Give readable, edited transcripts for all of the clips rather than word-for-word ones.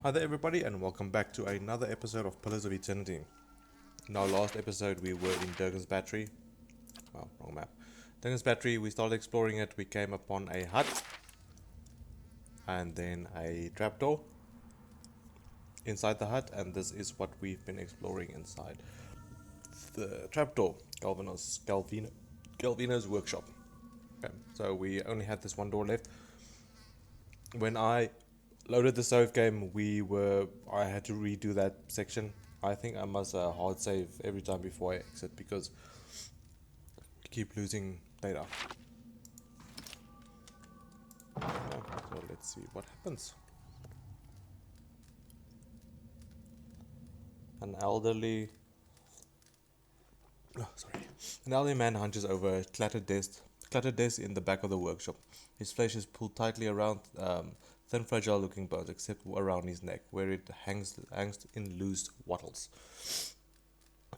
Hi there everybody and welcome back to another episode of Pillars of Eternity. In our last episode we were in Durgan's Battery. Well, wrong map. Durgan's Battery, we started exploring it, we came upon a hut and then a trapdoor inside the hut, and this is what we've been exploring inside the trapdoor, Galvino's workshop. Okay, so we only had this one door left. When I loaded the save game, I had to redo that section. I think I must hard save every time before I exit because I keep losing data. So let's see what happens. An elderly man hunches over a cluttered desk in the back of the workshop. His flesh is pulled tightly around thin, fragile-looking bones, except around his neck, where it hangs in loose wattles.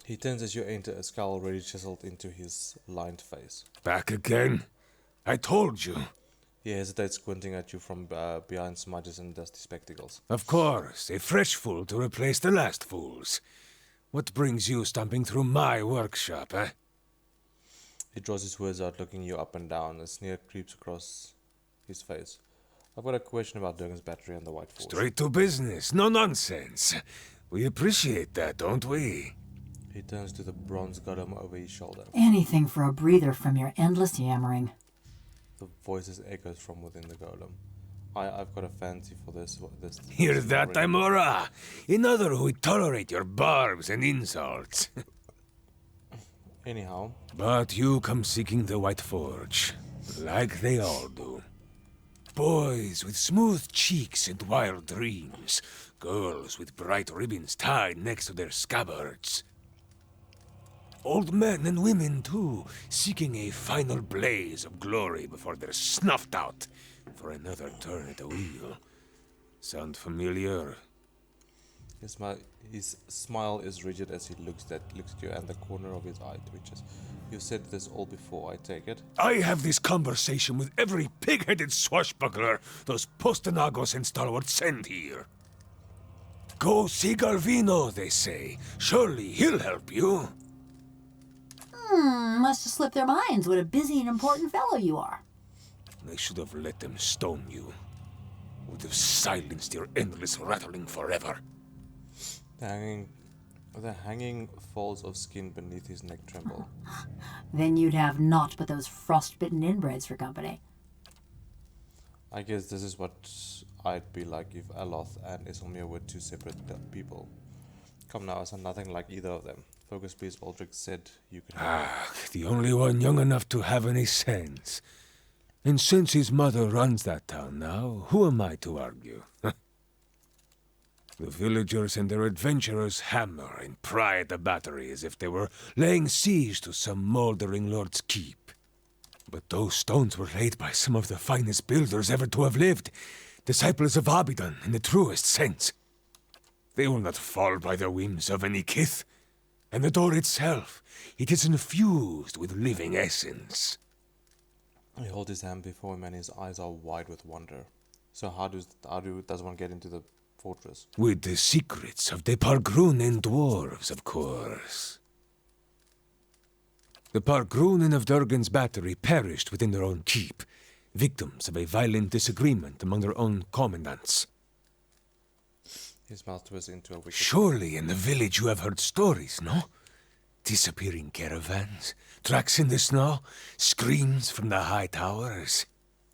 He turns as you enter, a scowl already chiseled into his lined face. Back again? I told you. He hesitates, squinting at you from behind smudges and dusty spectacles. Of course, a fresh fool to replace the last fools. What brings you stomping through my workshop, eh? He draws his words out, looking you up and down. A sneer creeps across his face. I've got a question about Durgan's Battery and the White Forge. Straight to business, no nonsense. We appreciate that, don't we? He turns to the bronze golem over his shoulder. Anything for a breather from your endless yammering. The voices echoes from within the golem. I've got a fancy for this. Hear that, Imora? Another who would tolerate your barbs and insults. Anyhow. But you come seeking the White Forge, like they all do. Boys with smooth cheeks and wild dreams. Girls with bright ribbons tied next to their scabbards. Old men and women, too, seeking a final blaze of glory before they're snuffed out for another turn at the wheel. Sound familiar? His smile is rigid as he looks at you, and the corner of his eye twitches. You've said this all before, I take it? I have this conversation with every pig-headed swashbuckler those Postenagos and stalwarts send here. Go see Galvino, they say. Surely he'll help you. Must have slipped their minds what a busy and important fellow you are. I should have let them stone you. Would have silenced your endless rattling forever. The hanging folds of skin beneath his neck tremble. Then you'd have naught but those frostbitten inbreds for company. I guess this is what I'd be like if Aloth and Isilmir were two separate people. Come now, I said nothing like either of them. Focus please, Aldrich said you could have the only one young enough to have any sense. And since his mother runs that town now, who am I to argue? The villagers and their adventurers hammer and pry at the battery as if they were laying siege to some moldering lord's keep. But those stones were laid by some of the finest builders ever to have lived, disciples of Abidan in the truest sense. They will not fall by the whims of any kith. And the door itself, it is infused with living essence. He holds his hand before him and his eyes are wide with wonder. So how does one get into the fortress? With the secrets of the Pargrunen dwarves, of course. The Pargrunen of Durgan's Battery perished within their own keep, victims of a violent disagreement among their own commandants. His mouth twists into a wicked... Surely in the village you have heard stories, no? Disappearing caravans, tracks in the snow, screams from the high towers.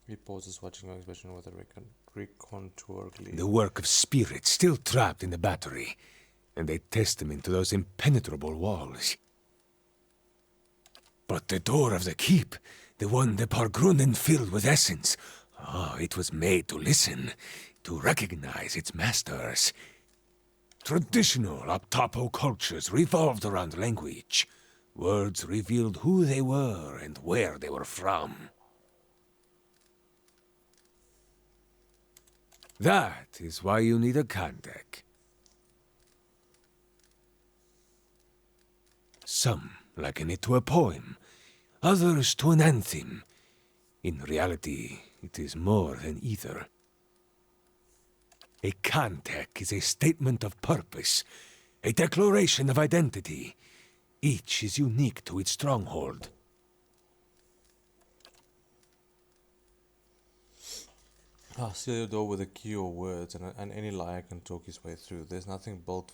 He pauses, watching your expression with a recontour glee. The work of spirits still trapped in the battery, and a testament to those impenetrable walls. But the door of the keep, the one the Pargrunen filled with essence, it was made to listen, to recognize its masters. Traditional Optapo cultures revolved around language. Words revealed who they were and where they were from. That is why you need a Kandek. Some liken it to a poem, others to an anthem. In reality, it is more than either. A cantek is a statement of purpose, a declaration of identity. Each is unique to its stronghold. Seal your door with a key or words, and any liar can talk his way through. There's nothing bolt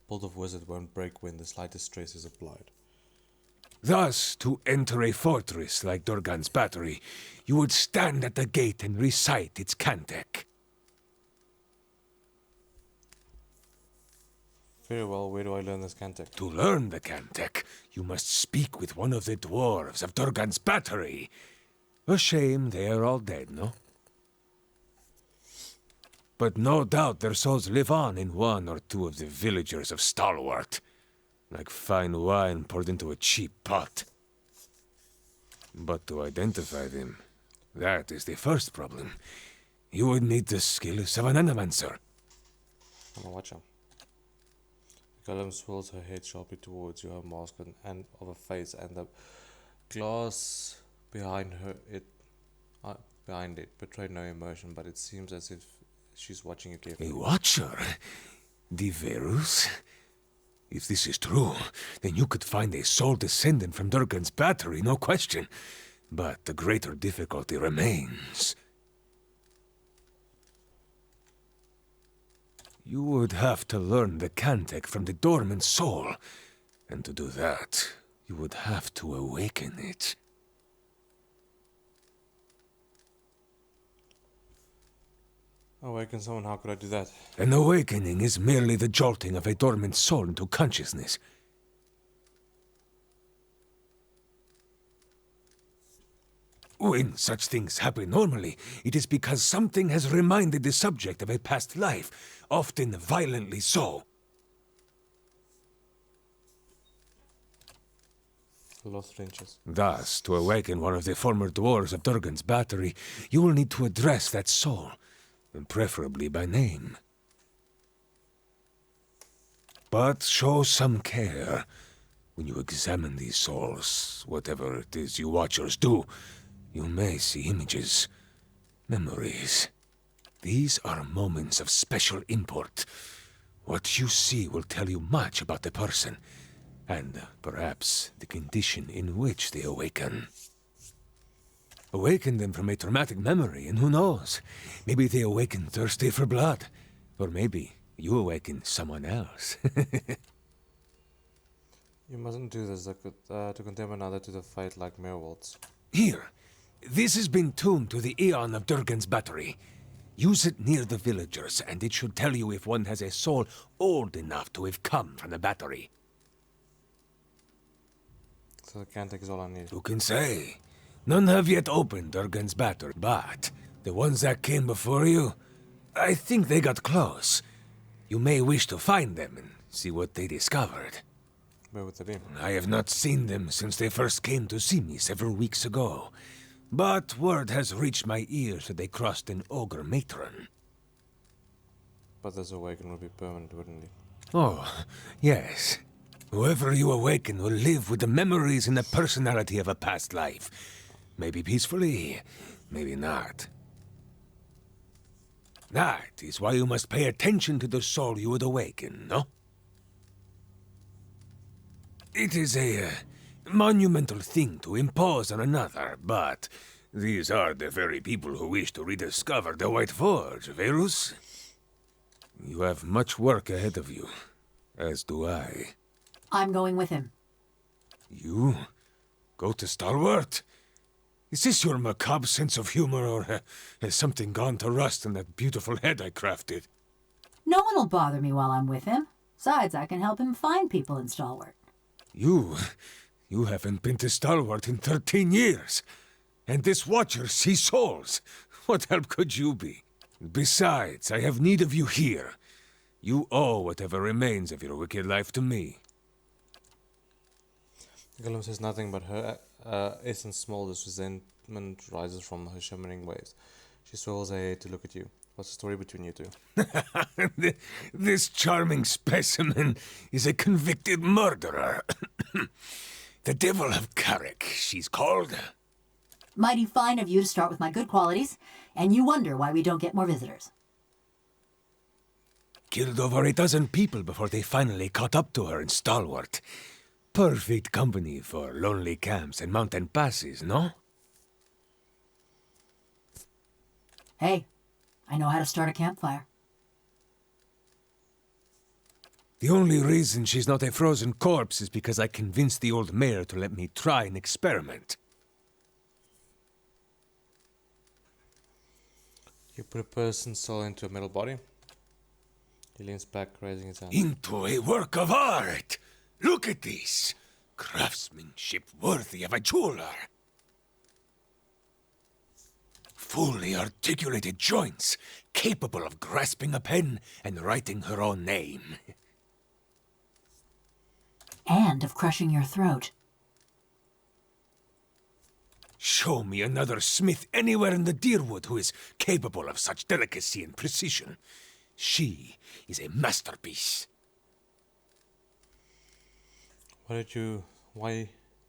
of wizard won't break when the slightest stress is applied. Thus, to enter a fortress like Durgan's battery, you would stand at the gate and recite its cantek. Very well, where do I learn this cantek? To learn the cantek, you must speak with one of the dwarves of Durgan's battery. A shame they are all dead, no? But no doubt their souls live on in one or two of the villagers of Stalwart, like fine wine poured into a cheap pot. But to identify them, that is the first problem. You would need the skills of an animancer. I'm gonna watch him. The golem swirls her head sharply towards you, her mask and of a face, and the glass behind it betrayed no emotion, but it seems as if she's watching you carefully. A watcher? Diverus? If this is true, then you could find a sole descendant from Durgan's battery, no question. But the greater difficulty remains. You would have to learn the cantek from the dormant soul. And to do that, you would have to awaken it. Awaken someone, how could I do that? An awakening is merely the jolting of a dormant soul into consciousness. When such things happen normally, it is because something has reminded the subject of a past life, often violently so. Lost flinches. Thus, to awaken one of the former dwarves of Durgan's battery, you will need to address that soul, and preferably by name. But show some care. When you examine these souls, whatever it is you watchers do, you may see images, memories. These are moments of special import. What you see will tell you much about the person, and perhaps the condition in which they awaken. Awaken them from a traumatic memory, and who knows? Maybe they awaken thirsty for blood. Or maybe you awaken someone else. You mustn't do this, to condemn another to the fate like Merwolds. Here, this has been tuned to the Aeon of Durgan's battery. Use it near the villagers, and it should tell you if one has a soul old enough to have come from the battery. So the cantek is all I need. Who can say? None have yet opened Durgan's battery, but the ones that came before you, I think they got close. You may wish to find them and see what they discovered. Where would they be? I have not seen them since they first came to see me several weeks ago. But word has reached my ears that they crossed an ogre matron. But this awaken would be permanent, wouldn't it? Oh, yes. Whoever you awaken will live with the memories and the personality of a past life. Maybe peacefully, maybe not. That is why you must pay attention to the soul you would awaken, no? It is a monumental thing to impose on another, but these are the very people who wish to rediscover the White Forge, Verus. You have much work ahead of you, as do I. I'm going with him. You? Go to Stalwart? Is this your macabre sense of humor, or has something gone to rust in that beautiful head I crafted? No one will bother me while I'm with him. Besides, I can help him find people in Stalwart. You haven't been to Stalwart in 13 years. And this watcher sees souls. What help could you be? Besides, I have need of you here. You owe whatever remains of your wicked life to me. Golem says nothing, but her essence smolders. Resentment rises from her shimmering waves. She swirls her head to look at you. What's the story between you two? This charming specimen is a convicted murderer. The Devil of Carrick, she's called. Mighty fine of you to start with my good qualities, and you wonder why we don't get more visitors. Killed over a dozen people before they finally caught up to her in Stalwart. Perfect company for lonely camps and mountain passes, no? Hey, I know how to start a campfire. The only reason she's not a frozen corpse is because I convinced the old mayor to let me try an experiment. You put a person's soul into a metal body. He leans back, raising his hand. Into a work of art! Look at this! Craftsmanship worthy of a jeweler! Fully articulated joints, capable of grasping a pen and writing her own name. And of crushing your throat. Show me another smith anywhere in the Dyrwood who is capable of such delicacy and precision. She is a masterpiece. Why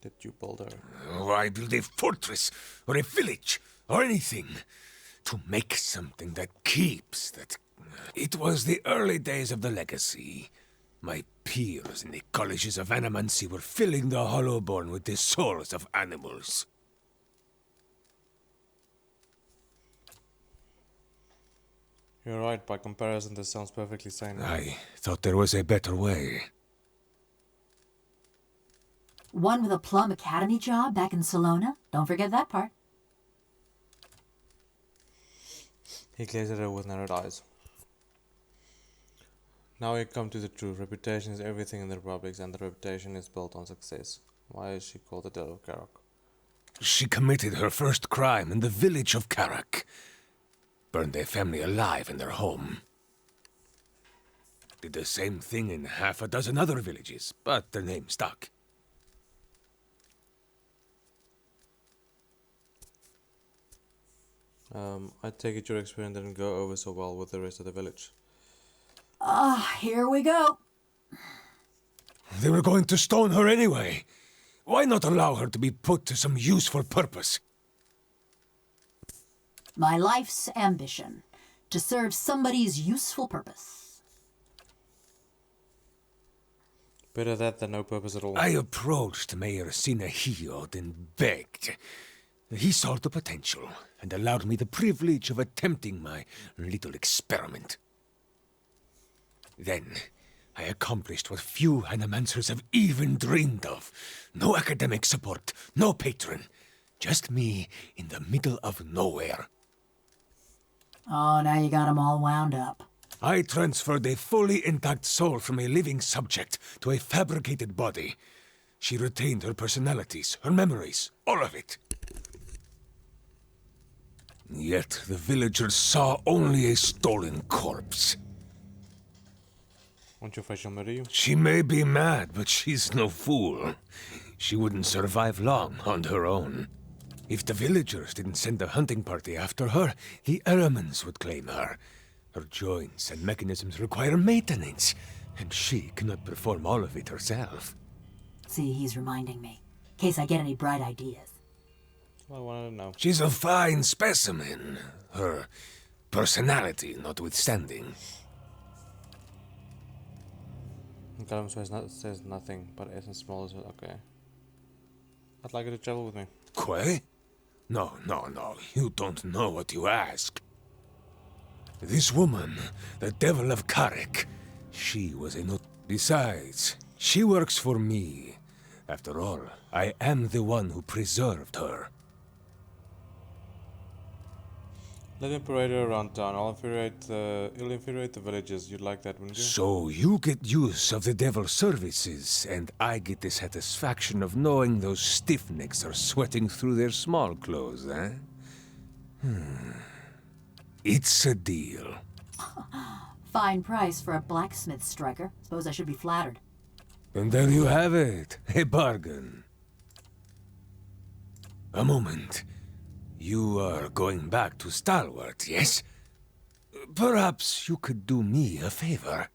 did you build her? Why build a fortress or a village or anything? To make something that keeps, that... It was the early days of the legacy. My peers in the colleges of animancy were filling the Hollowborn with the souls of animals. You're right, by comparison this sounds perfectly sane. I thought there was a better way. One with a plum academy job back in Salona. Don't forget that part. He gazed at her with narrowed eyes. Now we come to the truth. Reputation is everything in the Republics, and the reputation is built on success. Why is she called the Devil of Karak? She committed her first crime in the village of Karak. Burned a family alive in their home. Did the same thing in half a dozen other villages, but their name stuck. I take it your experience didn't go over so well with the rest of the village. Here we go. They were going to stone her anyway. Why not allow her to be put to some useful purpose? My life's ambition. To serve somebody's useful purpose. Better that than no purpose at all. I approached Mayor Sinahiyod and begged. He saw the potential and allowed me the privilege of attempting my little experiment. Then, I accomplished what few animancers have even dreamed of. No academic support, no patron. Just me in the middle of nowhere. Oh, now you got 'em all wound up. I transferred a fully intact soul from a living subject to a fabricated body. She retained her personalities, her memories, all of it. Yet the villagers saw only a stolen corpse. Won't your facial mirror you? She may be mad, but she's no fool. She wouldn't survive long on her own. If the villagers didn't send a hunting party after her, the Eremans would claim her. Her joints and mechanisms require maintenance, and she cannot perform all of it herself. See, he's reminding me. In case I get any bright ideas. I wanted to know. She's a fine specimen, her personality notwithstanding. Callum says nothing, but essence small is okay. I'd like you to travel with me. Quay? No, you don't know what you ask. This woman, the Devil of Karak, she was a not... Besides, she works for me. After all, I am the one who preserved her. Let him parade her around town. He'll infuriate the villagers. You'd like that, wouldn't you? So you get use of the Devil's services, and I get the satisfaction of knowing those stiffnecks are sweating through their small clothes, eh? It's a deal. Fine price for a blacksmith striker. Suppose I should be flattered. And there you have it, a bargain. A moment. You are going back to Stalwart, yes? Perhaps you could do me a favor.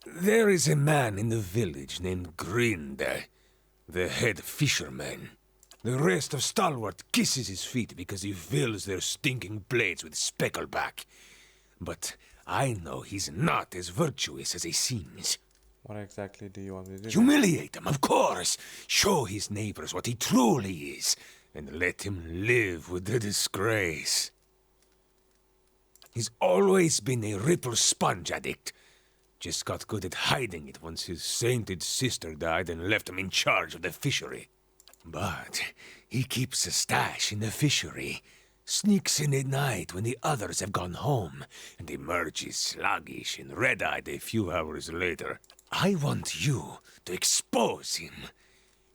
There is a man in the village named Grinde, the head fisherman. The rest of Stalwart kisses his feet because he fills their stinking blades with speckleback. But I know he's not as virtuous as he seems. What exactly do you want me to do? Humiliate him, of course. Show his neighbors what he truly is, and let him live with the disgrace. He's always been a ripple sponge addict. Just got good at hiding it once his sainted sister died and left him in charge of the fishery. But he keeps a stash in the fishery, sneaks in at night when the others have gone home, and emerges sluggish and red-eyed a few hours later. I want you to expose him.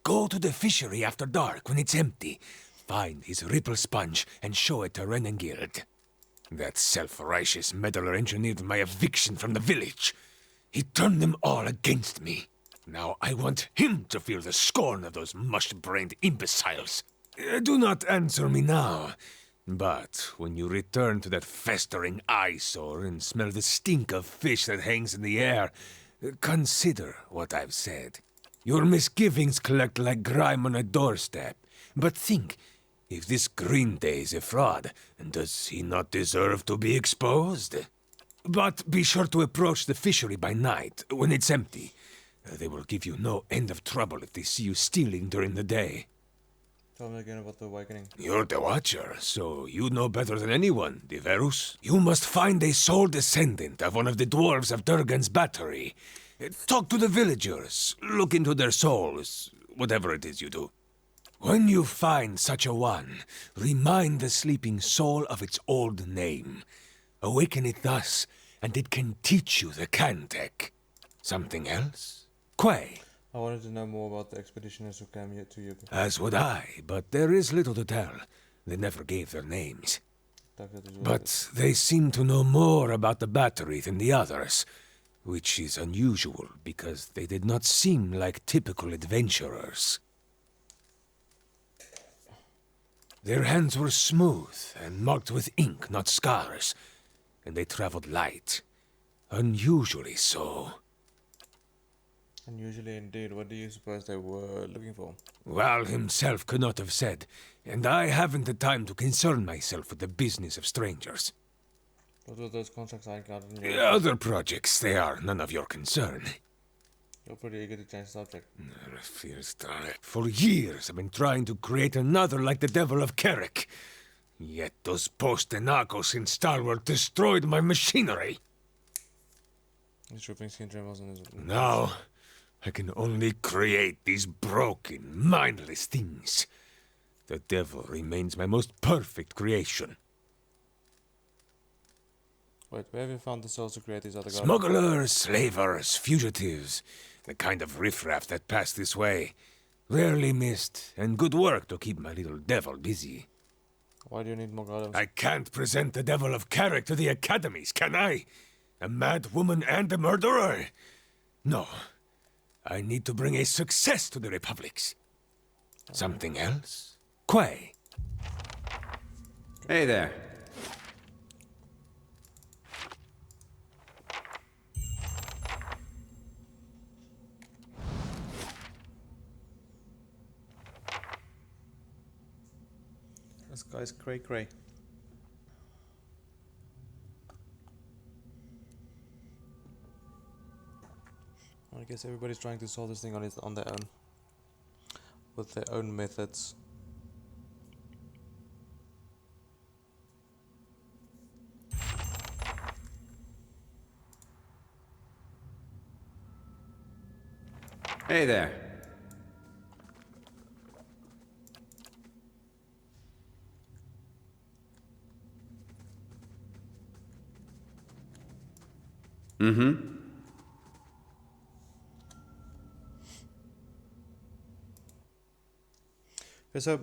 Go to the fishery after dark when it's empty. Find his ripple sponge and show it to Renengild. That self-righteous meddler engineered my eviction from the village. He turned them all against me. Now I want him to feel the scorn of those mush-brained imbeciles. Do not answer me now. But when you return to that festering eyesore and smell the stink of fish that hangs in the air, consider what I've said. Your misgivings collect like grime on a doorstep. But think, if this Green Day is a fraud, does he not deserve to be exposed? But be sure to approach the fishery by night, when it's empty. They will give you no end of trouble if they see you stealing during the day. Tell me again about the awakening. You're the Watcher, so you know better than anyone, Diverus. You must find a sole descendant of one of the dwarves of Durgan's battery. Talk to the villagers, look into their souls, whatever it is you do. When you find such a one, remind the sleeping soul of its old name. Awaken it thus, and it can teach you the Cantech. Something else? Quay. I wanted to know more about the expeditioners who came here to you. As would I, but there is little to tell. They never gave their names. But they seem to know more about the battery than the others, which is unusual because they did not seem like typical adventurers. Their hands were smooth and marked with ink, not scars, and they traveled light. Unusually so. Unusually indeed. What do you suppose they were looking for? Val himself could not have said, and I haven't the time to concern myself with the business of strangers. What were those contracts I encountered in The your... other projects, they are none of your concern. You're pretty eager to change the subject. For years I've been trying to create another like the Devil of Carrick. Yet those post-Enacos in Stalwart destroyed my machinery. He's ripping skin tremors in his... Now, I can only create these broken, mindless things. The Devil remains my most perfect creation. Wait, where have you found the souls to create these other gods? Smugglers, slavers, fugitives. The kind of riffraff that pass this way. Rarely missed, and good work to keep my little devil busy. Why do you need more golems? I can't present the Devil of Carrick to the academies, can I? A mad woman and a murderer? No. I need to bring a success to the republics. Something else? Quay. Hey there. This guy's cray-cray. I guess everybody's trying to solve this thing on their own. With their own methods. Hey there. Mm-hmm. Okay, so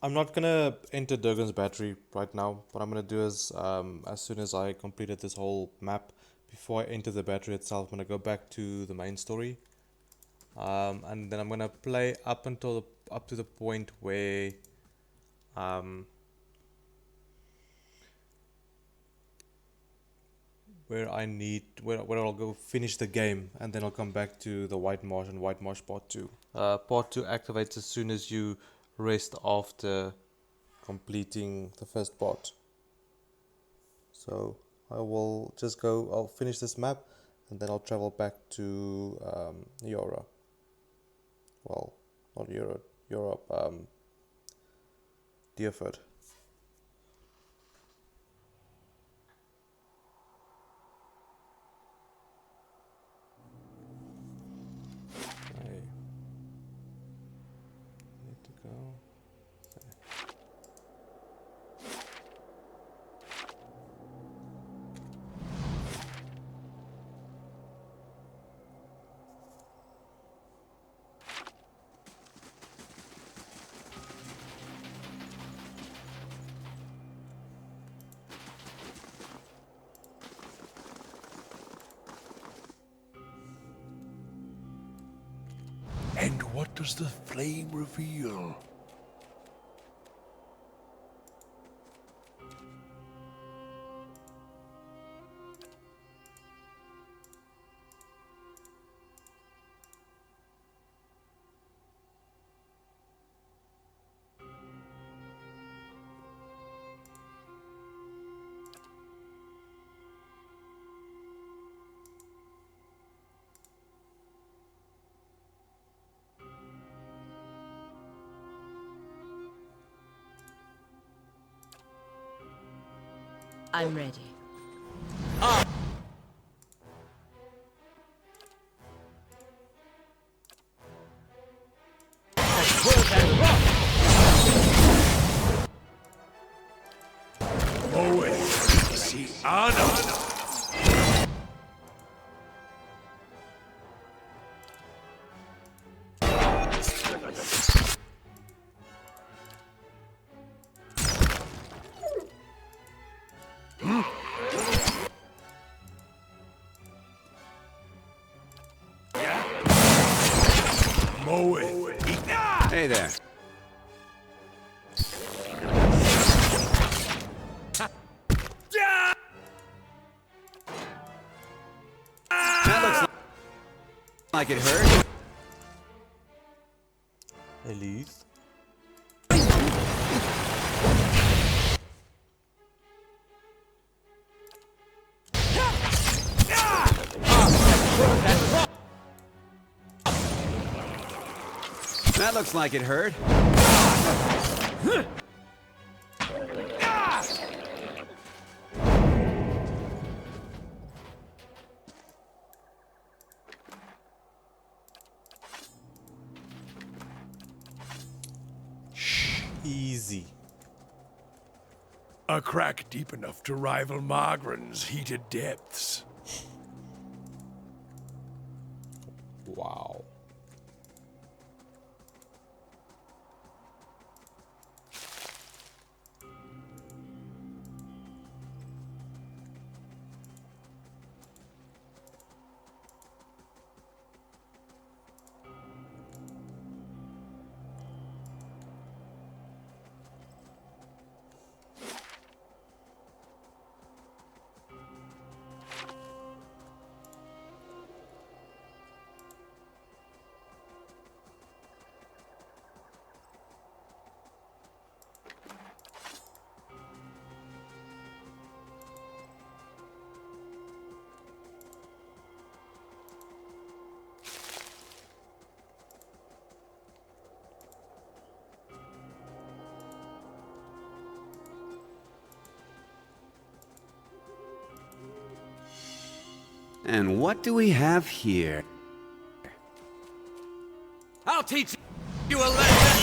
I'm not gonna enter Durgan's battery right now. What I'm gonna do is, as soon as I completed this whole map, before I enter the battery itself, I'm gonna go back to the main story, and then I'm gonna play up to the point where, where I'll go finish the game, and then I'll come back to the White Marsh and White Marsh Part 2. Part 2 activates as soon as you rest after completing the first part. So I'll finish this map, and then I'll travel back to Europe. Well, not Europe, Dyrford. Okay. Need to go. And what does the flame reveal? I'm ready. Moe, si Anna. Hey there. That looks like it hurt. Elise. That looks like it hurt. Easy. A crack deep enough to rival Margren's heated depths. Wow. And what do we have here? I'll teach you a lesson!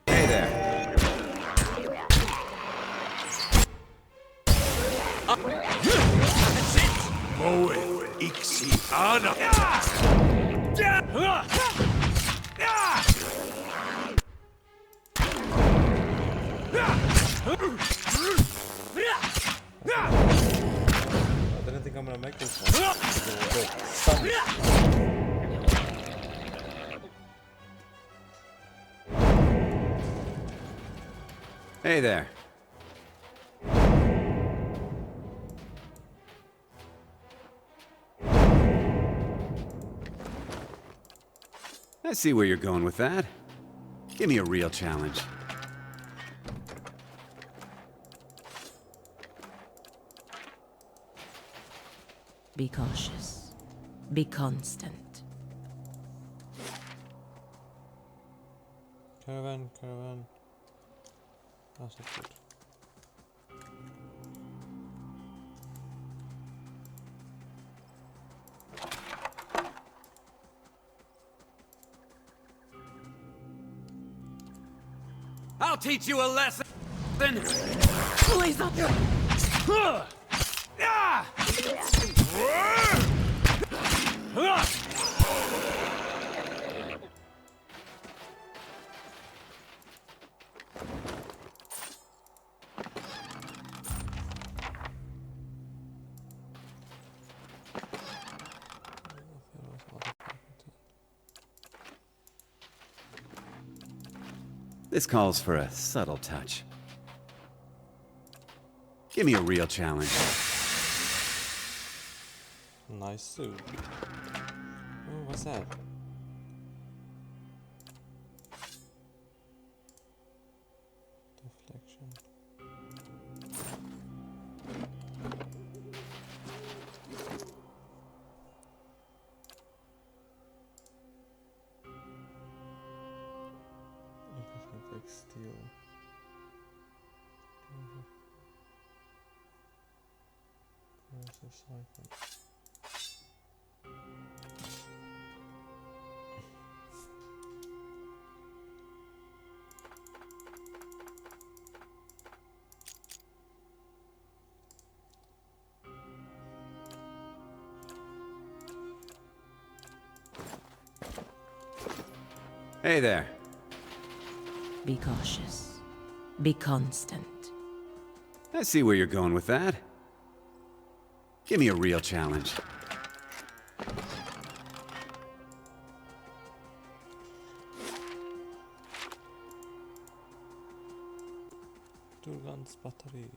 Hey there. Moe, ixi Oh no! I didn't think I'm gonna make this one. Stun. Hey there. I see where you're going with that. Give me a real challenge. Be cautious. Be constant. Caravan. That's not good. I'll teach you a lesson. Please don't. This calls for a subtle touch. Give me a real challenge. Nice suit. Oh, what's that? Deflection. Like steel. Where's the siphon? Hey there. Be cautious. Be constant. I see where you're going with that. Give me a real challenge. Durgans battery.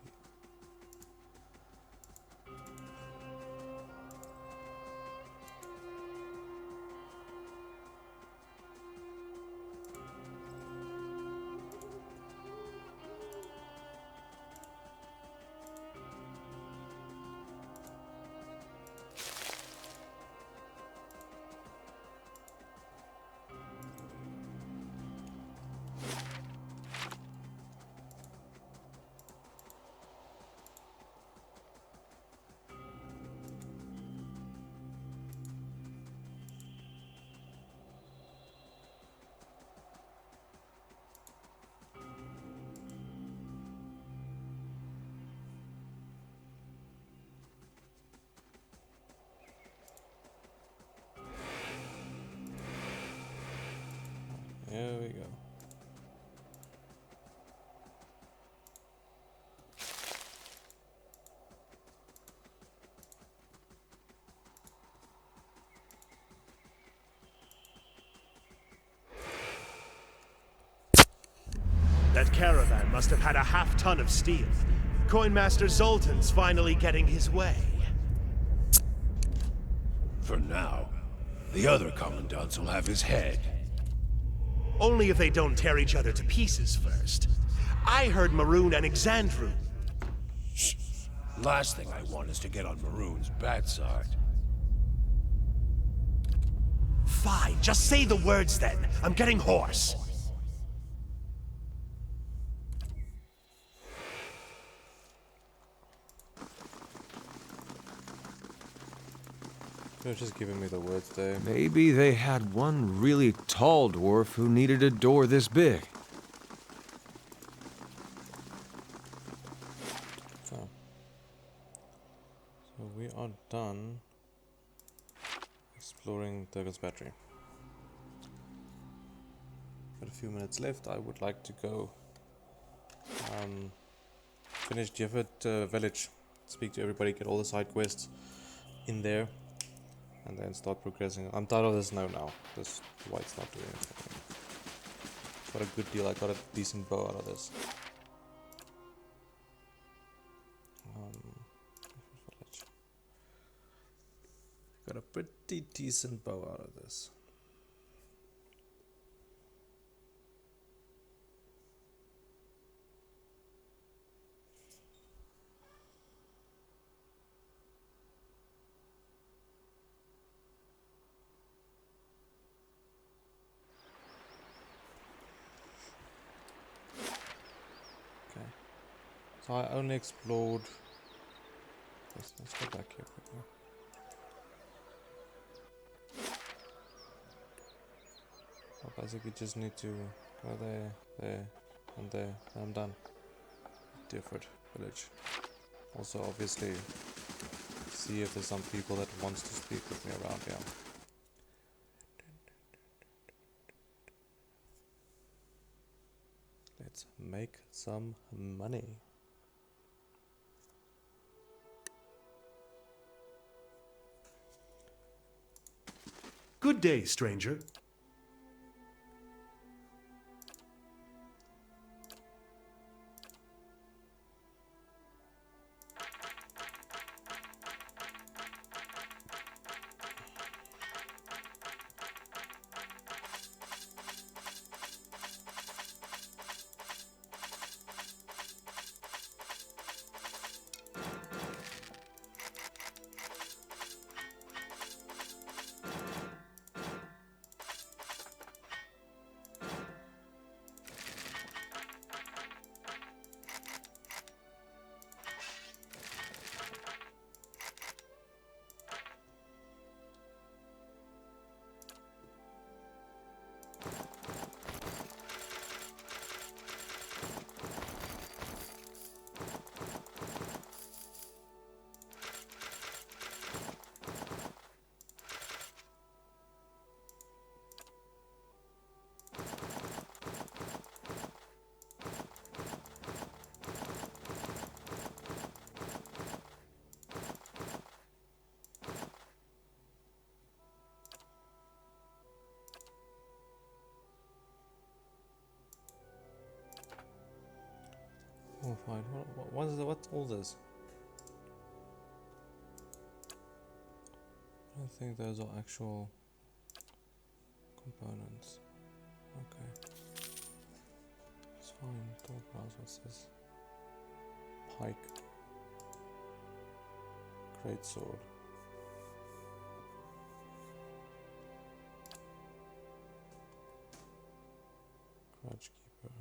There we go. That caravan must have had a half-ton of steel. Coinmaster Zoltan's finally getting his way. For now. The other commandants will have his head. Only if they don't tear each other to pieces first. I heard Maroon and Exandru. Last thing I want is to get on Maroon's bad side. Fine, just say the words then. I'm getting hoarse. They're just giving me the words there. Maybe they had one really tall dwarf who needed a door this big. So we are done Durgan's battery. Got a few minutes left. I would like to go finish Dyrford village, speak to everybody, get all the side quests in there, and then start progressing. I'm tired of this now. This white's not doing anything. Got a good deal. I got a decent bow out of this. Got a pretty decent bow out of this. So I only explored. Let's go back here quickly. I basically just need to go there, and there. And I'm done. Dyrford village. Also, obviously, see if there's some people that wants to speak with me around here. Let's make some money. Good day, stranger. Oh, fine. What's all this? I don't think those are actual components. Okay. It's fine. Talk about what's this? Pike. Great sword. Grudge keeper.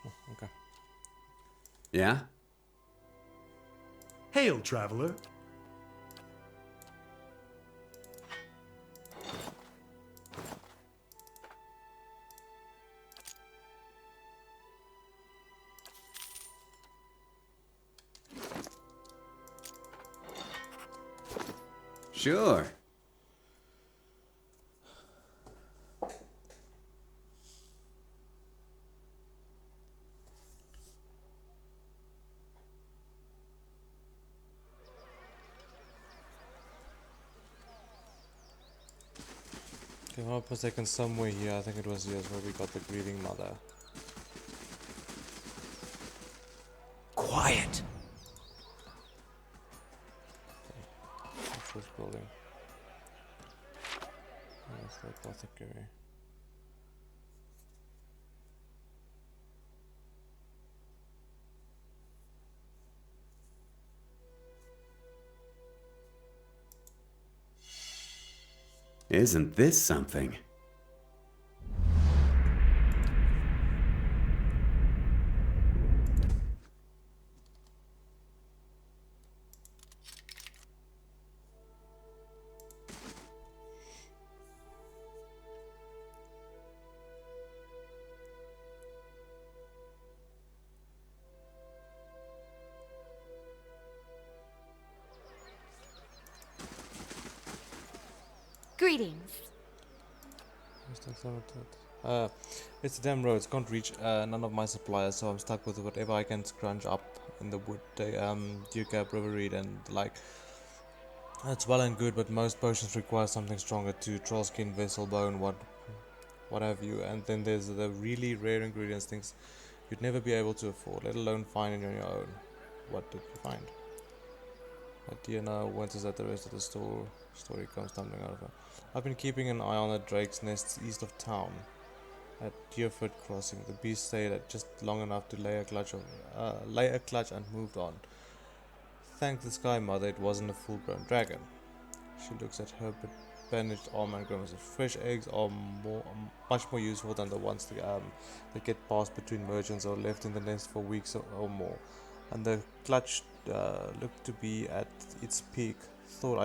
Oh, okay. Yeah? Hail, traveler. Sure. Okay, hold on for a second, somewhere here, I think it was here where we got the grieving mother. Quiet. What's this building? That's the apothecary. Isn't this something? Greetings. It's the damn roads. Can't reach none of my suppliers, so I'm stuck with whatever I can scrunch up in the wood. Duca, brewery, and like. It's well and good, but most potions require something stronger too. Troll skin, vessel bone, what have you. And then there's the really rare ingredients, things you'd never be able to afford, let alone find on your own. What did you find? Diana wonders at the rest of the story comes tumbling out of her. I've been keeping an eye on the drake's nests east of town. At Dyrford crossing, the beast stayed at just long enough to lay a clutch and moved on. Thank the Sky Mother, it wasn't a full-grown dragon. She looks at her bandaged arm and grimaces. Fresh eggs are much more useful than the ones that get passed between merchants or left in the nest for weeks or more. And the clutch looked to be at its peak. Thought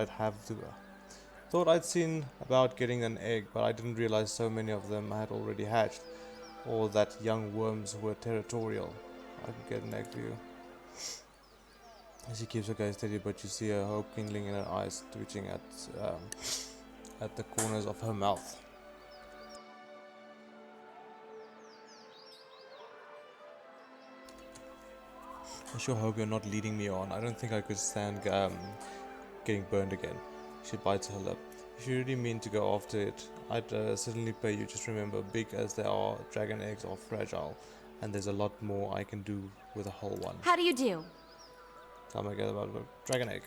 I'd seen about getting an egg, but I didn't realize so many of them had already hatched, or that young worms were territorial. I could get an egg for you. She keeps her gaze steady, but you see her hope kindling in her eyes, twitching at the corners of her mouth. I sure hope you're not leading me on. I don't think I could stand getting burned again. She bites her lip. If you really mean to go after it, I'd certainly pay you. Just remember, big as they are, dragon eggs are fragile, and there's a lot more I can do with a whole one. How do you do? Time I get about a dragon egg.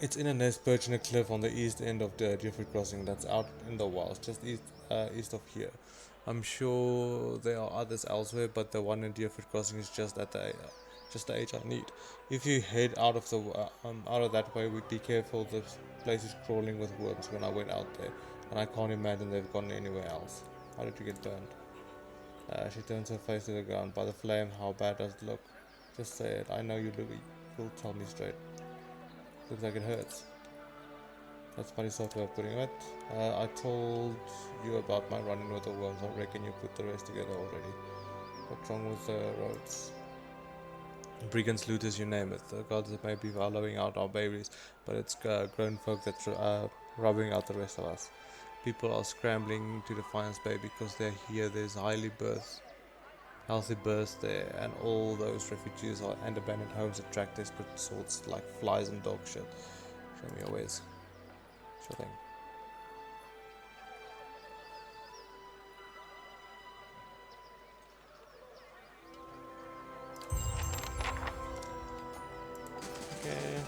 It's in a nest perched in a cliff on the east end of the Dyrford crossing. That's out in the wilds, just east of here. I'm sure there are others elsewhere, but the one in Dyrford crossing is just the age I need. If you head out of that way, be careful. The place is crawling with worms when I went out there, and I can't imagine they've gone anywhere else. How did you get burned? She turns her face to the ground. By the flame, how bad does it look? Just say it. I know you'll tell me straight. Looks like it hurts. That's funny soft way of putting it. I told you about my run-in with the worms. I reckon you put the rest together already. What's wrong with the roads? Brigands, looters, you name it. The gods may be following out our babies, but it's grown folk that's robbing out the rest of us. People are scrambling to defiance bay because they're here. There's healthy births there, and all those refugees and abandoned homes attract desperate sorts like flies and dog shit. Show me your ways. Sure thing. Okay.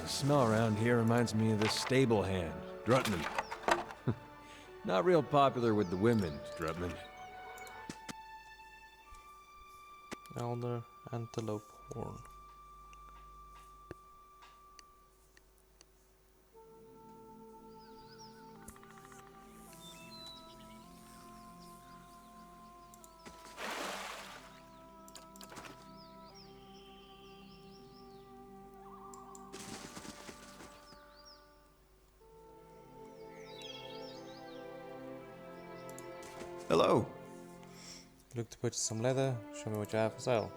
The smell around here reminds me of the stable hand, Drutman. Not real popular with the women, Drutman. Elder antelope horn. Hello. Look to purchase some leather. Show me what you have for sale.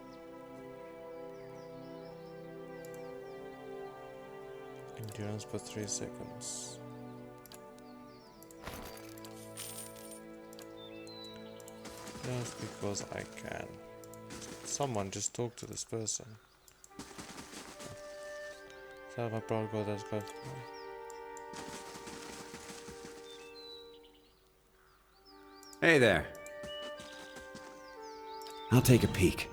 Endurance for 3 seconds. Just because I can. Someone just talk to this person. So have I probably got those close. Hey there. I'll take a peek.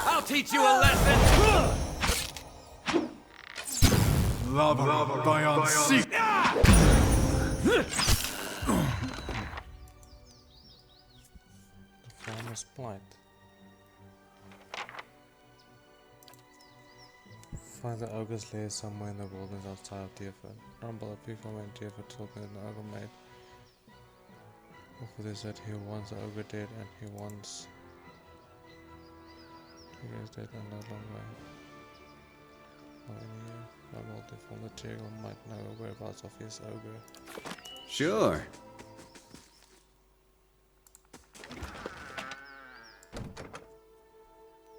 I'll teach you a lesson! Lava by on sea. The farmer's plight. Find the ogre's lair somewhere in the wilderness outside of Dyrford. Rumble the people in Dyrford told me that the ogre made Before they said he wants the ogre dead and he wants he is dead and no longer. A multi from the table might know whereabouts of his ogre. Sure.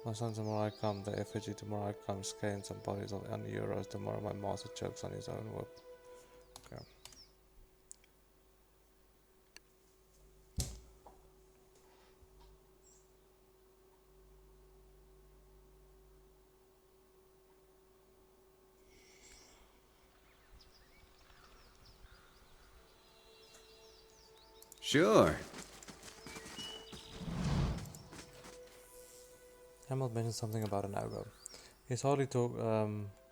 My son tomorrow I come, the effigy tomorrow I come, scan some bodies of euros tomorrow my master chokes on his own whip. Okay. Sure. Hamlet mentioned something about an ogre. He's hardly talked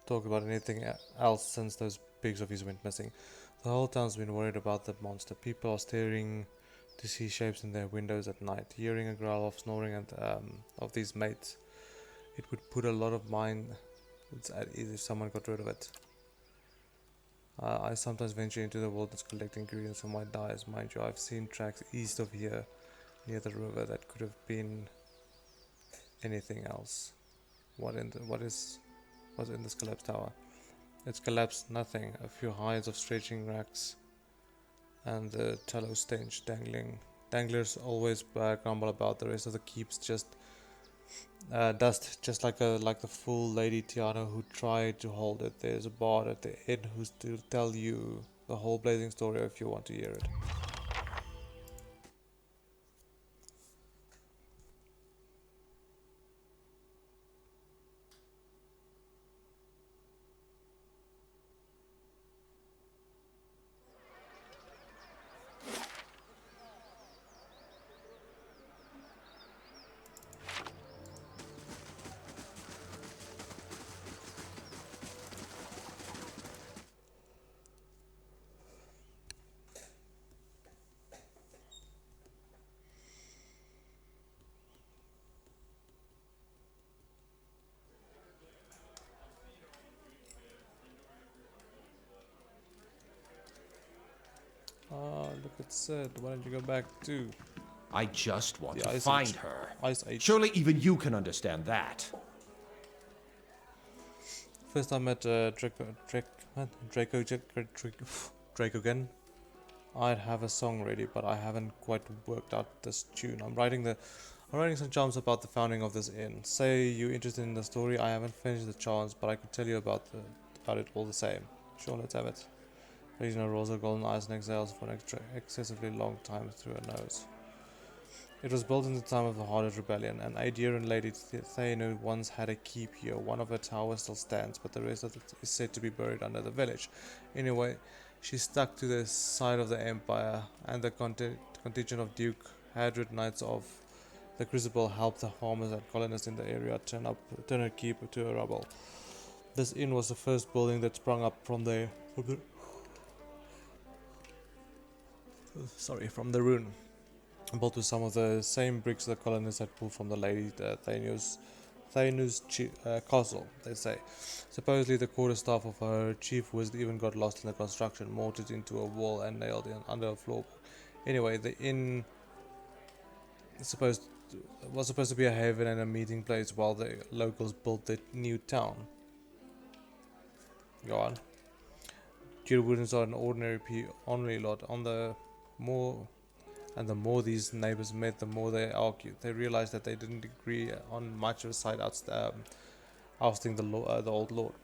about anything else since those pigs of his went missing. The whole town's been worried about that monster. People are staring to see shapes in their windows at night, hearing a growl of snoring and of these mates. It would put a lot of mind at ease if someone got rid of it. I sometimes venture into the wilderness collecting ingredients for my dyes. Mind you, I've seen tracks east of here, near the river, that could have been anything else. What's in this collapsed tower? It's collapsed nothing. A few hides of stretching racks and the tallow stench dangling. Danglers always grumble about the rest of the keep's just dust, just like the fool Lady Tiana who tried to hold it. There's a bard at the end who's to tell you the whole blazing story if you want to hear it. Look at Sid. Why don't you go back to I just want the to Ice find Age. her. Ice Age. Surely even you can understand that. First I met Dracogan. I'd have a song ready, but I haven't quite worked out this tune. I'm writing some charms about the founding of this inn. Say you're interested in the story. I haven't finished the charms, but I can tell you about it all the same. Sure, let's have it. Regional rolls her golden eyes and exhales for an excessively long time through her nose. It was built in the time of the Harded Rebellion. An Aediran lady Thainu once had a keep here. One of her towers still stands, but the rest of it is said to be buried under the village. Anyway, she stuck to the side of the Empire, and the contingent of Duke Hadrid Knights of the Crucible helped the farmers and colonists in the area turn her keep to a rubble. This inn was the first building that sprung up from the ruin, built with some of the same bricks the colonists had pulled from the Lady Thainu's castle, they say. Supposedly the quarterstaff of her chief wizard even got lost in the construction, mortared into a wall and nailed in under a floor. Anyway, the inn was supposed to be a haven and a meeting place while the locals built the new town. Go on. Durgans are an ordinary lot. The more these neighbors met, the more they argued. They realized that they didn't agree on much aside ousting the old lord.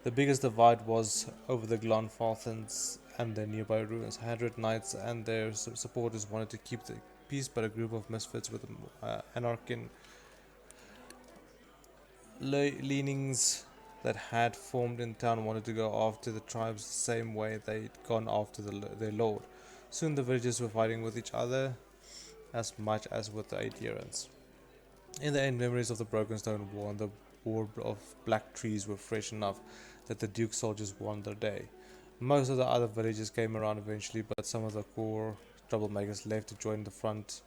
The biggest divide was over the Glanfarthans and their nearby ruins. 100 knights and their supporters wanted to keep the peace, but a group of misfits with anarchan leanings that had formed in town wanted to go after the tribes the same way they'd gone after their lord. Soon the villagers were fighting with each other as much as with the Aedians. In the end, memories of the Broken Stone War and the War of Black Trees were fresh enough that the Duke's soldiers won their day. Most of the other villages came around eventually, but some of the core troublemakers left to join the front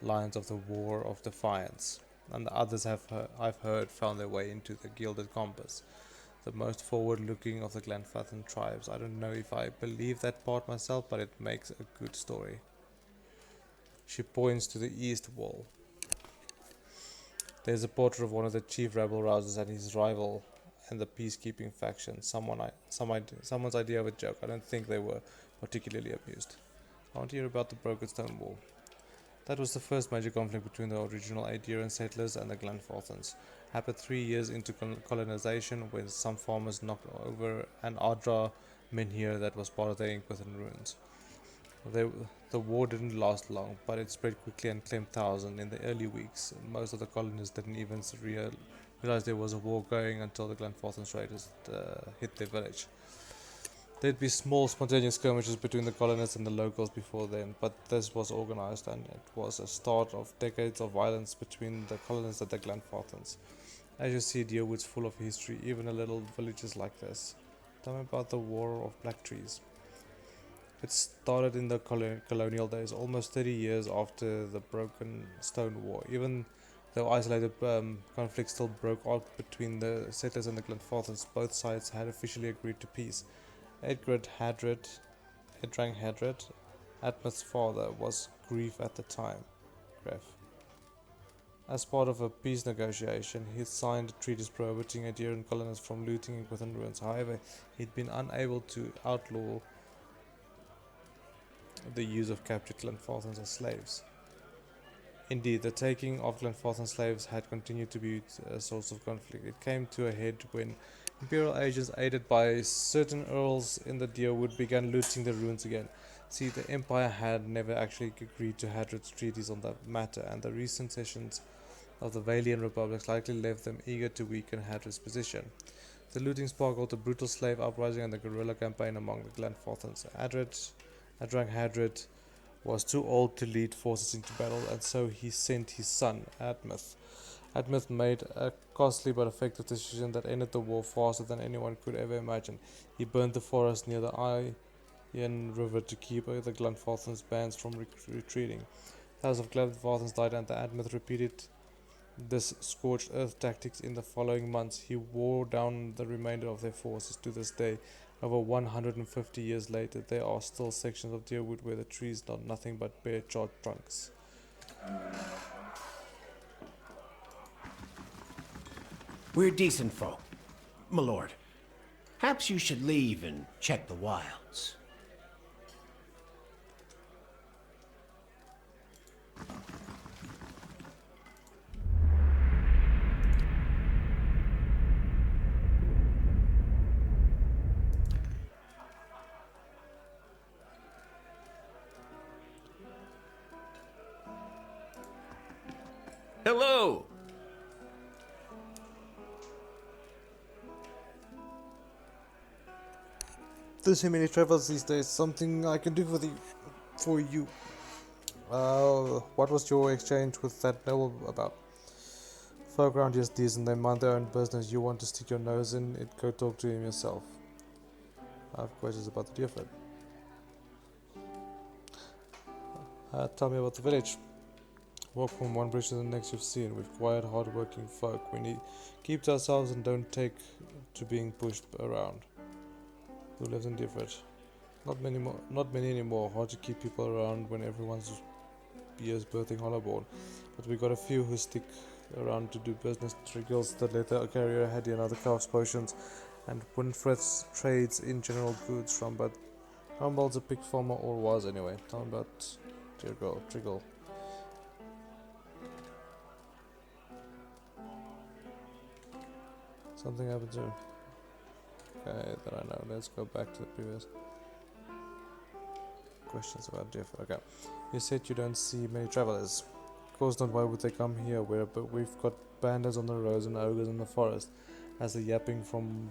lines of the War of Defiance, and the others I've heard found their way into the Gilded Compass, the most forward-looking of the Glenfathan tribes. I don't know if I believe that part myself, but it makes a good story. She points to the east wall. There's a portrait of one of the chief rebel rousers and his rival and the peacekeeping faction. Someone's idea of a joke. I don't think they were particularly amused. I want to hear about the Broken Stone War. That was the first major conflict between the original Aederan settlers and the Glenfarthans. Happened 3 years into colonization when some farmers knocked over an Ardra menhir that was part of the Inquisition ruins. The war didn't last long, but it spread quickly and claimed thousands in the early weeks. Most of the colonists didn't even realize there was a war going until the Glenfarthans raiders hit their village. There'd be small spontaneous skirmishes between the colonists and the locals before then, but this was organized and it was a start of decades of violence between the colonists and the Glenfarthans. As you see, Dyrwood's full of history, even a little villages like this. Tell me about the War of Black Trees. It started in the colonial days, almost 30 years after the Broken Stone War. Even though isolated conflicts still broke out between the settlers and the Glenfarthans, both sides had officially agreed to peace. Edrang Hadred, Atmeth's father, was Grief at the time. As part of a peace negotiation, he signed treaties prohibiting Aederan colonists from looting within ruins. However, he'd been unable to outlaw the use of captured Glenfarthans as slaves. Indeed, the taking of Glenfarthan slaves had continued to be a source of conflict. It came to a head when Imperial agents aided by certain earls in the Dyrwood began looting the ruins again. See, the Empire had never actually agreed to Hadred's treaties on that matter, and the recent sessions of the Valian republics likely left them eager to weaken Hadred's position. The looting sparkled a brutal slave uprising and the guerrilla campaign among the Glenfarthans. Edrang Hadred was too old to lead forces into battle, and so he sent his son, Atmeth. Atmeth made a costly but effective decision that ended the war faster than anyone could ever imagine. He burned the forest near the Iron River to keep the Glenfarthans' bands from retreating. Thousands of Glenfarthans died, and the Atmeth repeated this scorched earth tactics in the following months. He wore down the remainder of their forces. To this day, over 150 years later, there are still sections of Dyrwood where the trees are nothing but bare charred trunks. We're decent folk, my lord. Perhaps you should leave and check the wilds. Hello! There's so many travels these days. Something I can do for you. What was your exchange with that noble about? Folk around here is decent. They mind their own business. You want to stick your nose in it, go talk to him yourself. I have questions about the Dyrford. Tell me about the village. Walk from one bridge to the next you've seen. We've quiet, hard-working folk. We need keep to ourselves and don't take to being pushed around. Who lives in Dyrford? Not many anymore. Hard to keep people around when everyone's years birthing Hollowborn. But we got a few who stick around to do business. Triggles, the leather carrier, Hedy and other calves potions, and Winfrith's trades in general goods from. But Rumbold's a pig farmer, or was anyway. Tell me about dear girl, Triggle. Something happened to him. Okay, that I know. Let's go back to the previous questions about Dyrford. Okay, you said you don't see many travelers. Of course not. Why would they come here? But we've got bandits on the roads and ogres in the forest. As the yapping from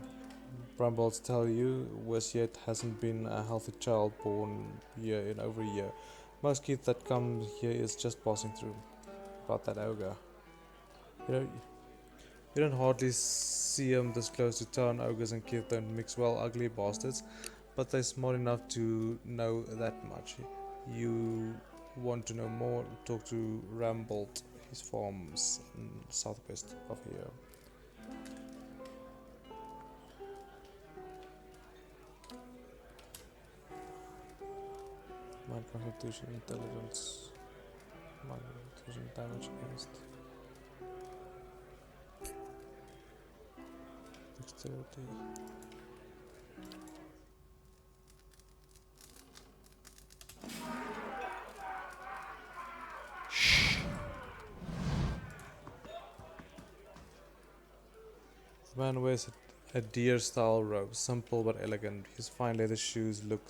Brambles tell you, worse yet, hasn't been a healthy child born here in over a year. Most kids that come here is just passing through. About that ogre. You don't hardly see them this close to town. Ogres and kids don't mix well, ugly bastards, but they're smart enough to know that much. You want to know more? Talk to Rambold. His farm's southwest of here. Mind, constitution, intelligence. Damage against dexterity. The man wears a deer-style robe, simple but elegant. His fine leather shoes look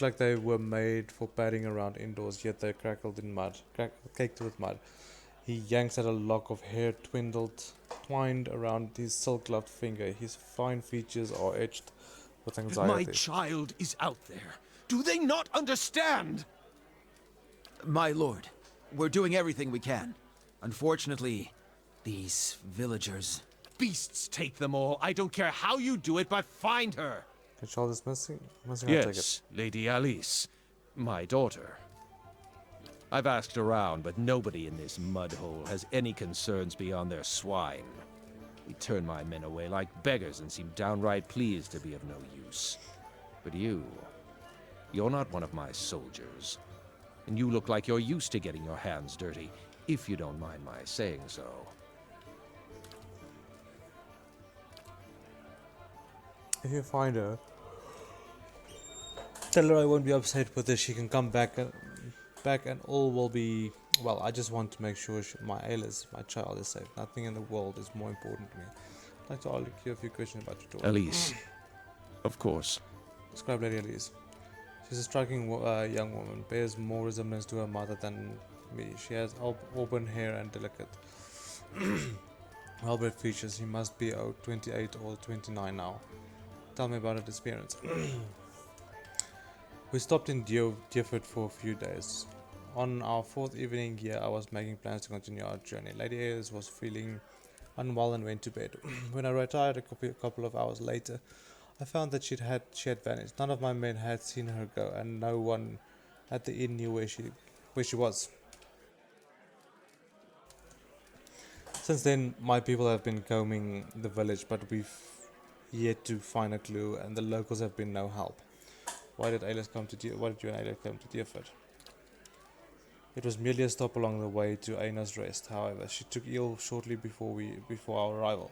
like they were made for padding around indoors, yet they're caked with mud. He yanks at a lock of hair twined around his silk-gloved finger. His fine features are etched with anxiety. My child is out there. Do they not understand? My lord, we're doing everything we can. Unfortunately, these villagers... Beasts take them all. I don't care how you do it, but find her. Your child is missing? I'll take it. Yes, Lady Alice, my daughter. I've asked around, but nobody in this mud hole has any concerns beyond their swine. We turn my men away like beggars and seem downright pleased to be of no use. But you're not one of my soldiers. And you look like you're used to getting your hands dirty, if you don't mind my saying so. If you find her, tell her I won't be upset with her. She can come back and all will be well. I just want to make sure my child is safe. Nothing in the world is more important to me. I'd like to ask you a few questions about your daughter. Alice. Of course. Describe Lady Alice. She's a striking young woman. Bears more resemblance to her mother than me. She has auburn hair and delicate, well-bred features. She must be 28 or 29 now. Tell me about her experience. We stopped in Dyrford for a few days. On our fourth evening here, I was making plans to continue our journey. Lady Alice was feeling unwell and went to bed. When I retired a couple of hours later, I found that she had vanished. None of my men had seen her go, and no one at the inn knew where she was. Since then, my people have been combing the village, but we've yet to find a clue, and the locals have been no help. Why did you and Alice come to Dyrford? It was merely a stop along the way to Aina's Rest. However, she took ill shortly before our arrival,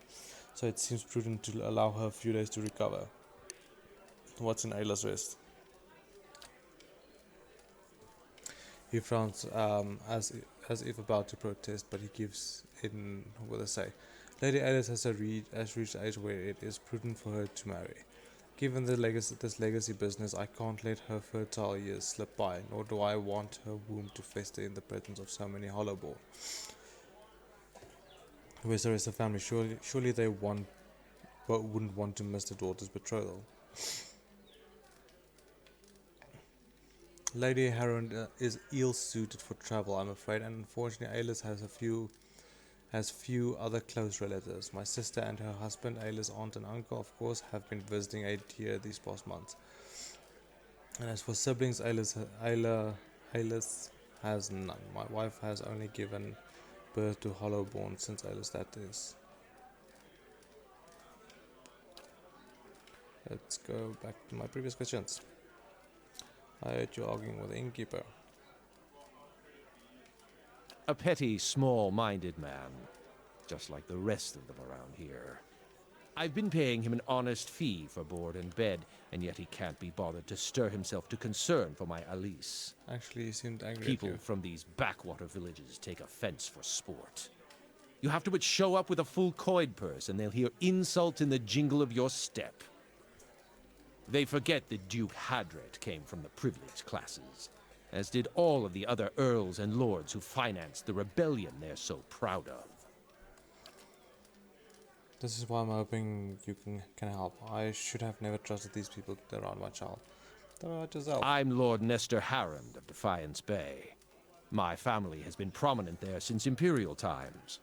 so it seems prudent to allow her a few days to recover. What's in Ayla's Rest? He frowns as if about to protest, but he gives in with a say. Lady Alice has reached the age where it is prudent for her to marry. Given this legacy business, I can't let her fertile years slip by, nor do I want her womb to fester in the presence of so many hollowborn. Where's the rest of the family? Surely they wouldn't want to miss the daughter's betrothal. Lady Heron is ill-suited for travel, I'm afraid, and unfortunately Alice has few other close relatives. My sister and her husband, Ayla's aunt and uncle, of course, have been visiting here these past months. And as for siblings, Ayla has none. My wife has only given birth to hollowborn since Ayla's that is. Let's go back to my previous questions. I heard you arguing with the innkeeper. A petty, small-minded man, just like the rest of them around here. I've been paying him an honest fee for board and bed, and yet he can't be bothered to stir himself to concern for my Alice. Actually, he seemed angry People at you. from these backwater villages take offense for sport. You have to but show up with a full coin purse, and they'll hear insult in the jingle of your step. They forget that Duke Hadret came from the privileged classes, as did all of the other earls and lords who financed the rebellion they're so proud of. This is why I'm hoping you can help. I should have never trusted these people around my child. They're right yourself. I'm Lord Nestor Harrand of Defiance Bay. My family has been prominent there since Imperial times.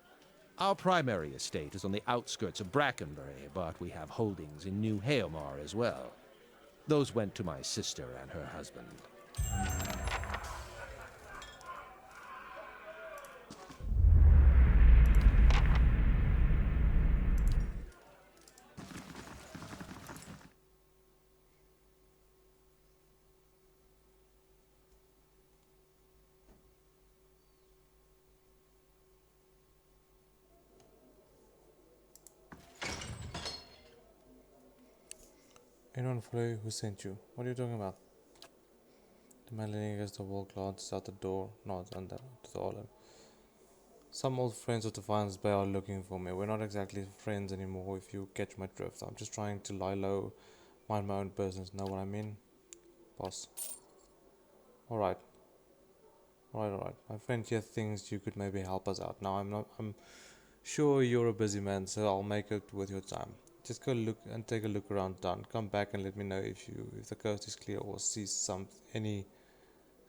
Our primary estate is on the outskirts of Brackenbury, but we have holdings in New Haomar as well. Those went to my sister and her husband. Anyone follow you? Who sent you? What are you talking about? The man leaning against the wall glances out the door, nods under to the olive. Some old friends of Defiance Bay are looking for me. We're not exactly friends anymore, if you catch my drift. I'm just trying to lie low, mind my own business. Know what I mean? Boss. Alright. Alright. My friend here thinks you could maybe help us out. Now I'm sure you're a busy man, so I'll make it worth your time. Just go look and take a look around town. Come back and let me know if the coast is clear or see any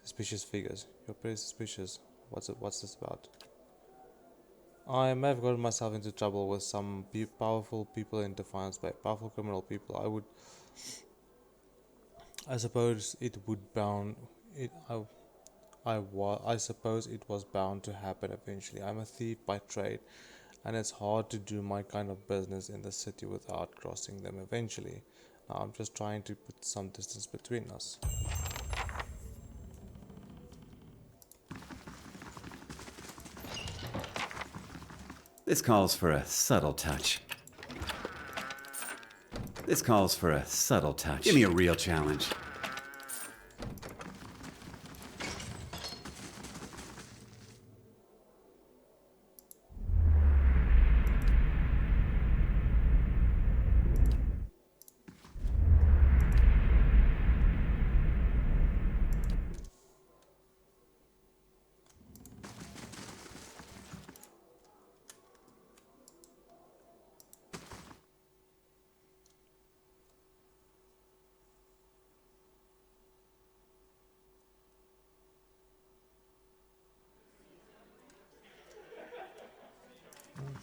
suspicious figures. You're pretty suspicious. What's this about? I may have gotten myself into trouble with some powerful people in Defiance Bay. Powerful criminal people. I suppose it would bound it. I suppose it was bound to happen eventually. I'm a thief by trade, and it's hard to do my kind of business in the city without crossing them eventually. Now I'm just trying to put some distance between us. This calls for a subtle touch. This calls for a subtle touch. Give me a real challenge.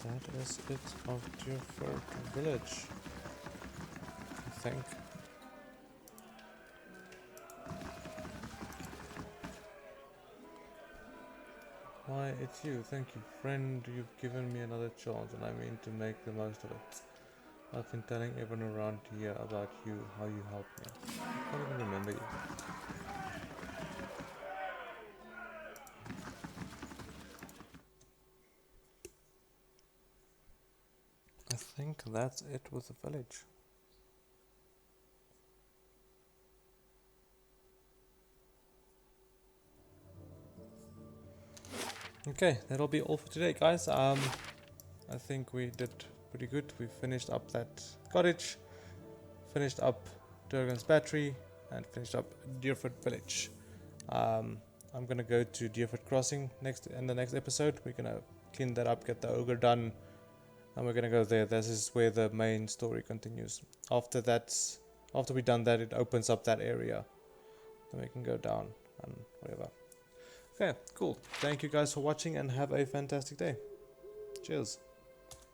That is it of Dyrford village, I think. Why, it's you. Thank you, friend. You've given me another chance, and I mean to make the most of it. I've been telling everyone around here about you, how you helped me. I can't even remember you. I think that's it with the village. Okay, that'll be all for today, guys. I think we did pretty good. We finished up that cottage, finished up Durgan's battery, and finished up Dyrford village. I'm gonna go to Dyrford crossing in the next episode. We're gonna clean that up, get the ogre done, and we're gonna go there. This is where the main story continues. After we've done that, it opens up that area. Then we can go down and whatever. Okay, cool. Thank you guys for watching and have a fantastic day. Cheers.